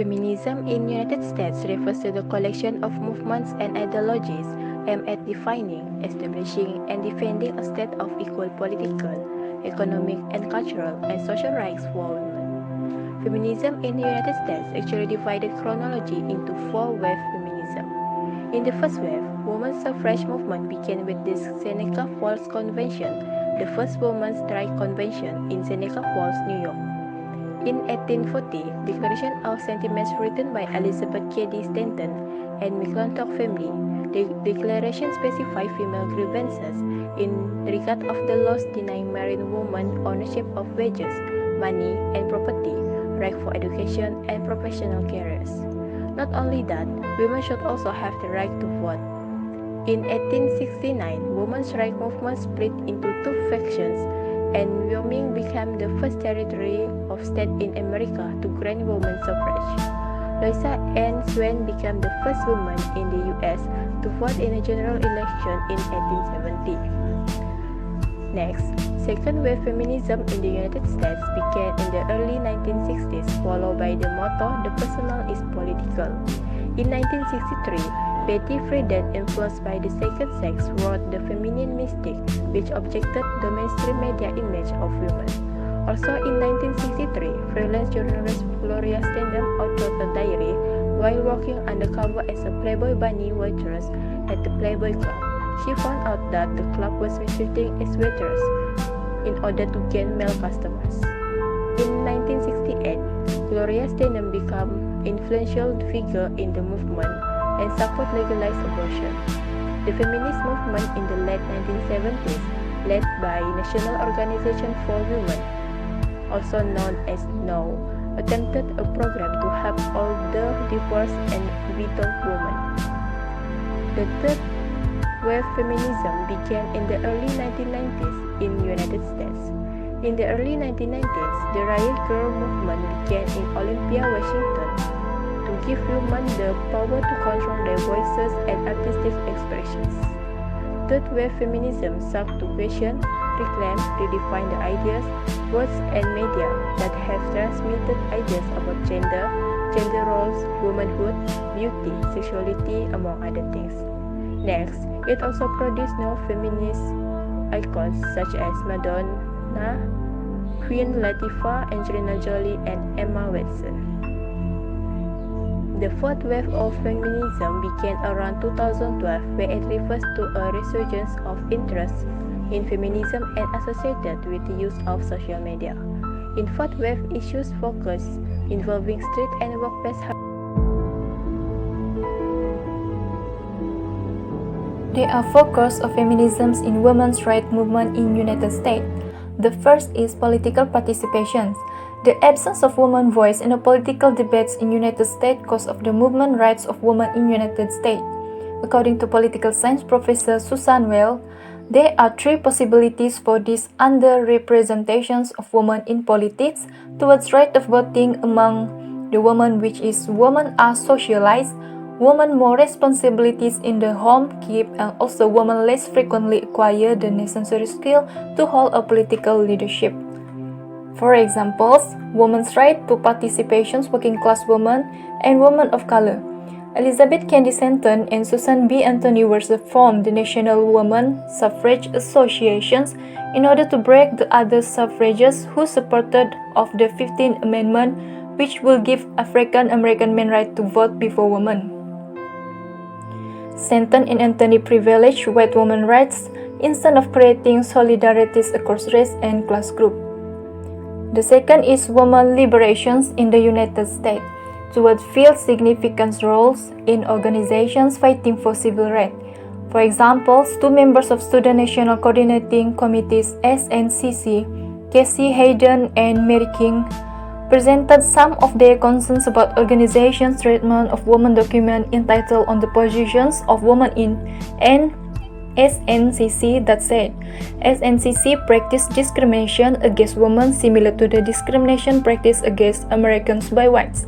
Feminism in United States refers to the collection of movements and ideologies aimed at defining, establishing, and defending a state of equal political, economic, and cultural and social rights for women. Feminism in the United States actually divided chronology into four waves feminism. In the first wave, women's suffrage movement began with the Seneca Falls Convention, the first women's strike convention in Seneca Falls, New York. In 1840, Declaration of Sentiments written by Elizabeth Cady Stanton and McClintock family, the declaration specified female grievances in regard of the laws denying married women ownership of wages, money, and property, right for education and professional careers. Not only that, women should also have the right to vote. In 1869, women's rights movement split into two factions, and Wyoming became the first territory of state in America to grant women suffrage. Louisa Ann Swain became the first woman in the U.S. to vote in a general election in 1870. Next, second wave feminism in the United States began in the early 1960s, followed by the motto, "The personal is political." In 1963, Betty Friedan, influenced by the second sex, wrote The Feminine Mystic, which objected the mainstream media image of women. Also in 1963, freelance journalist Gloria Steinem authored a diary while working undercover as a Playboy bunny waitress at the Playboy Club. She found out that the club was mistreating its waitress in order to gain male customers. In 1968, Gloria Steinem became an influential figure in the movement and support legalized abortion. The feminist movement in the late 1970s, led by National Organization for Women, also known as NOW, attempted a program to help older, divorced, and widowed women. The third wave feminism began in the early 1990s in the United States. In the early 1990s, the Riot Girl movement began in Olympia, Washington, to give women the power to control their voices and artistic expressions. Third wave feminism sought to question, reclaim, redefine the ideas, words, and media that have transmitted ideas about gender, gender roles, womanhood, beauty, sexuality, among other things. Next, it also produced new feminist icons such as Madonna, Queen Latifah, Angelina Jolie, and Emma Watson. The fourth wave of feminism began around 2012, where it refers to a resurgence of interest in feminism and associated with the use of social media. In fourth wave, issues focus involving street and workplace. There are four cores of feminisms in women's rights movement in United States. The first is political participation. The absence of women's voice in the political debates in United States cause of the movement rights of women in United States. According to political science professor Susan Weil, there are three possibilities for this underrepresentations of women in politics towards right of voting among the women, which is women are socialized, women more responsibilities in the home keep, and also women less frequently acquire the necessary skill to hold a political leadership. For examples, women's right to participations, working class women, and women of color. Elizabeth Cady Stanton and Susan B. Anthony Wurst formed the National Women Suffrage Associations in order to break the other suffragists who supported of the 15th Amendment, which will give African American men right to vote before women. Stanton and Anthony privileged white women's rights instead of creating solidarities across race and class group. The second is women liberations in the United States to fill significant roles in organizations fighting for civil rights. For example, two members of Student National Coordinating Committees SNCC, Casey Hayden and Mary King, presented some of their concerns about organizations' treatment of women document entitled On the Positions of Women in SNCC that said, SNCC practiced discrimination against women similar to the discrimination practiced against Americans by whites.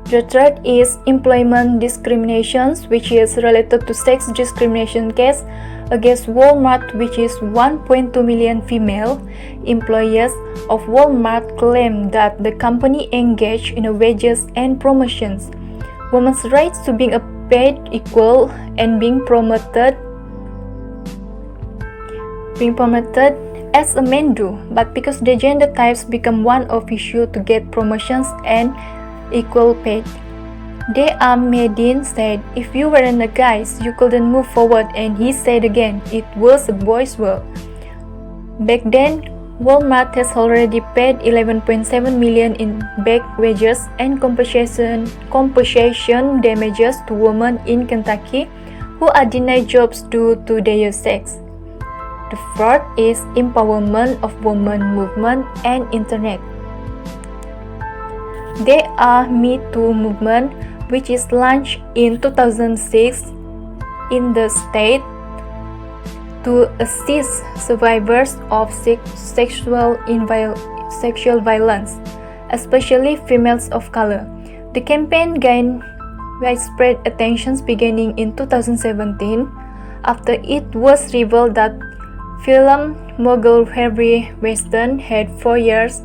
The third is employment discriminations, which is related to sex discrimination case against Walmart, which is 1.2 million female employees of Walmart claim that the company engaged in wages and promotions. Women's rights to being paid equal and being promoted as a men do, but because the gender types become one of issue to get promotions and equal paid. Medin said, "If you weren't a guy, you couldn't move forward," and he said again, "It was a boys' world." Back then, Walmart has already paid 11.7 million in back wages and compensation damages to women in Kentucky who are denied jobs due to their sex. The fourth is empowerment of women movement and internet. Me Too movement, which is launched in 2006 in the state to assist survivors of sexual violence, especially females of color. The campaign gained widespread attention beginning in 2017 after it was revealed that film mogul Harvey Weinstein had 4 years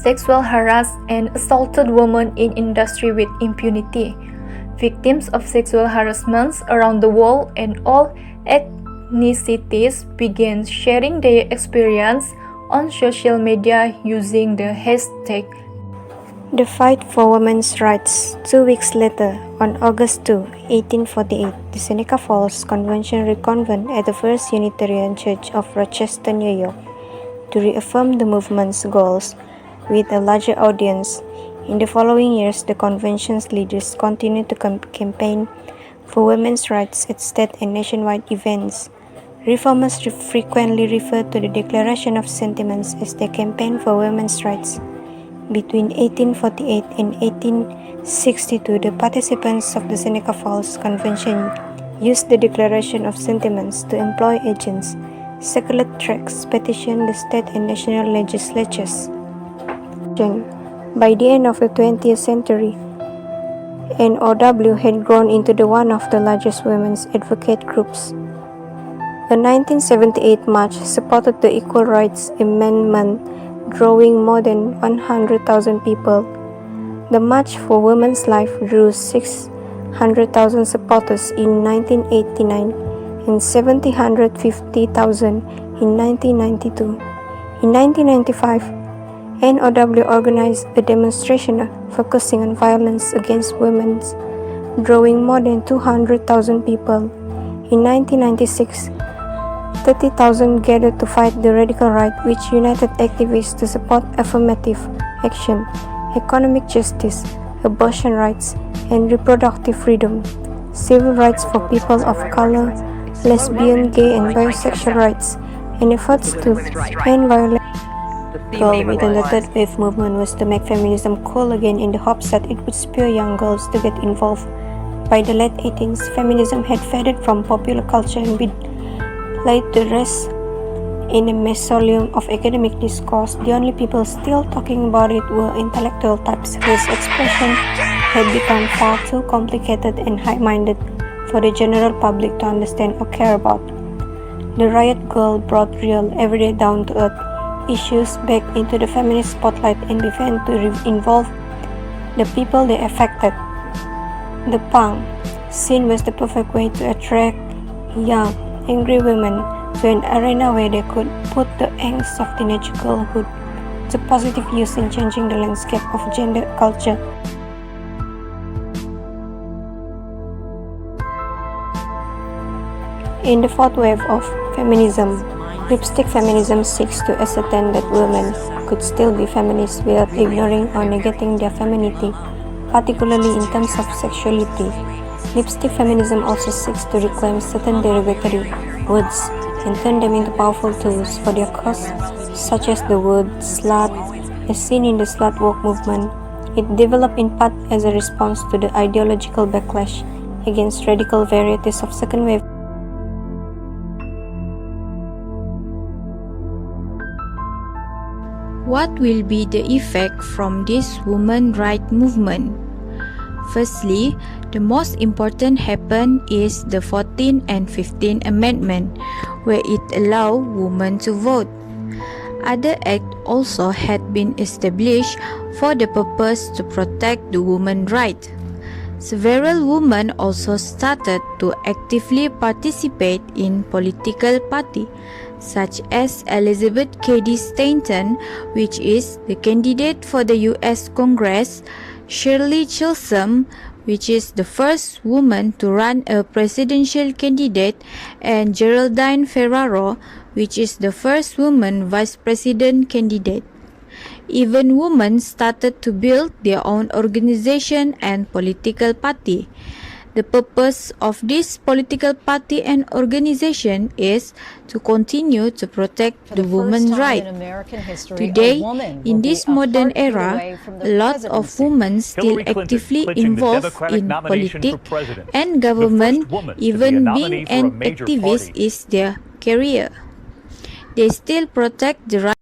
sexual harassed and assaulted women in industry with impunity. Victims of sexual harassments around the world and all ethnicities began sharing their experience on social media using the hashtag The Fight for Women's Rights. 2 weeks later, on August 2, 1848, the Seneca Falls Convention reconvened at the First Unitarian Church of Rochester, New York, to reaffirm the movement's goals with a larger audience. In the following years, the convention's leaders continued to campaign for women's rights at state and nationwide events. Reformers frequently refer to the Declaration of Sentiments as their campaign for women's rights. Between 1848 and 1862, the participants of the Seneca Falls Convention used the Declaration of Sentiments to employ agents, circulate tracts, petition the state and national legislatures. By the end of the 20th century, NOW had grown into one of the largest women's advocate groups. A 1978 march supported the Equal Rights Amendment, drawing more than 100,000 people. The March for Women's Life drew 600,000 supporters in 1989 and 750,000 in 1992. In 1995, NOW organized a demonstration focusing on violence against women, drawing more than 200,000 people. In 1996, 30,000 gathered to fight the radical right, which united activists to support affirmative action, economic justice, abortion rights, and reproductive freedom, civil rights for people of color, lesbian, gay, and bisexual rights, and efforts to end violence. The goal within the third wave movement was to make feminism cool again in the hopes that it would spur young girls to get involved. By the late 18th, feminism had faded from popular culture and been laid to rest in a mausoleum of academic discourse. The only people still talking about it were intellectual types whose expression had become far too complicated and high-minded for the general public to understand or care about. The Riot Girl brought real, everyday, down-to-earth issues back into the feminist spotlight and began to involve the people they affected. The punk scene was the perfect way to attract young, angry women to an arena where they could put the angst of teenage girlhood to positive use in changing the landscape of gender culture. In the fourth wave of feminism, lipstick feminism seeks to ascertain that women could still be feminists without ignoring or negating their femininity, particularly in terms of sexuality. Lipstick feminism also seeks to reclaim certain derogatory words and turn them into powerful tools for their cause, such as the word slut, as seen in the slut walk movement. It developed in part as a response to the ideological backlash against radical varieties of second wave. What will be the effect from this women's rights movement? Firstly, the most important happened is the 14th and 15th Amendment, where it allowed women to vote. Other acts also had been established for the purpose to protect the women's rights. Several women also started to actively participate in political parties, such as Elizabeth Cady Stanton, which is the candidate for the U.S. Congress, Shirley Chisholm, which is the first woman to run a presidential candidate, and Geraldine Ferraro, which is the first woman vice president candidate. Even women started to build their own organization and political party. The purpose of this political party and organization is to continue to protect the women's rights. Today, in this modern era, a lot of women still Hillary Clinton actively clinching the involved Democratic in nomination for politics president. and The government, first woman to be a even nominee being for a an major activist party. is their career. They still protect the rights